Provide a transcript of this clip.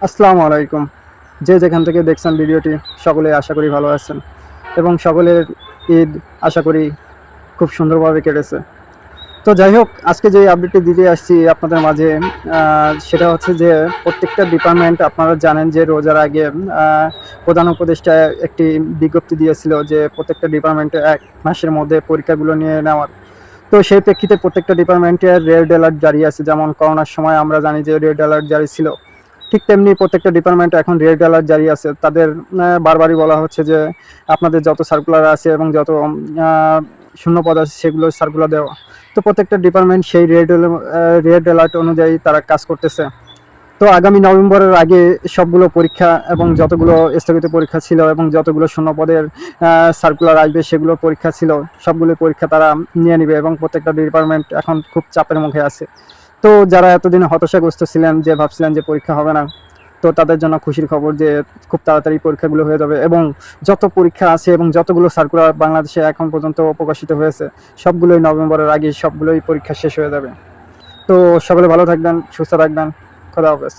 আসসালামু আলাইকুম। যে যেখান থেকে দেখছেন ভিডিওটি, সকলে আশা করি ভালো আছেন এবং সকলের ঈদ আশা করি খুব সুন্দরভাবে কেটেছে। তো যাই হোক, আজকে যে আপডেটটি দিতে আসছি আপনাদের মাঝে, সেটা হচ্ছে যে প্রত্যেকটা ডিপার্টমেন্ট, আপনারা জানেন যে রোজার আগে প্রধান উপদেষ্টা একটি বিজ্ঞপ্তি দিয়েছিল যে প্রত্যেকটা ডিপার্টমেন্টে ১ মাসের মধ্যে পরীক্ষাগুলো নিয়ে নেওয়ার। তো সেই প্রেক্ষিতে প্রত্যেকটা ডিপার্টমেন্টের রেড অ্যালার্ট জারি আছে। যেমন করোনার সময় আমরা জানি যে রেড অ্যালার্ট জারি ছিল, ঠিক তেমনি প্রত্যেকটা ডিপার্টমেন্টে এখন রেড অ্যালার্ট জারি আছে। তাদের বারবারই বলা হচ্ছে যে আপনাদের যত সার্কুলার আছে এবং যত শূন্যপদ আছে সেগুলো সার্কুলার দেওয়া। তো প্রত্যেকটা ডিপার্টমেন্ট সেই রেড অ্যালার্ট অনুযায়ী তারা কাজ করতেছে। তো আগামী নভেম্বরের আগে সবগুলো পরীক্ষা এবং যতগুলো স্থগিত পরীক্ষা ছিল এবং যতগুলো শূন্যপদের সার্কুলার আসবে সেগুলো পরীক্ষা ছিল, সবগুলো পরীক্ষা তারা নিয়ে নেবে এবং প্রত্যেকটা ডিপার্টমেন্ট এখন খুব চাপের মুখে আছে। তো যারা এতদিন হতাশাগ্রস্ত ছিলেন, যে ভাবছিলেন যে পরীক্ষা হবে না, তো তাদের জন্য খুশির খবর যে খুব তাড়াতাড়ি পরীক্ষাগুলো হয়ে যাবে এবং যত পরীক্ষা আছে এবং যতগুলো সার্কুলার বাংলাদেশে এখন পর্যন্ত প্রকাশিত হয়েছে সবগুলোই নভেম্বরের আগে সবগুলোই পরীক্ষা শেষ হয়ে যাবে। তো সকলে ভালো থাকবেন, সুস্থ থাকবেন। খোদা হাফেজ।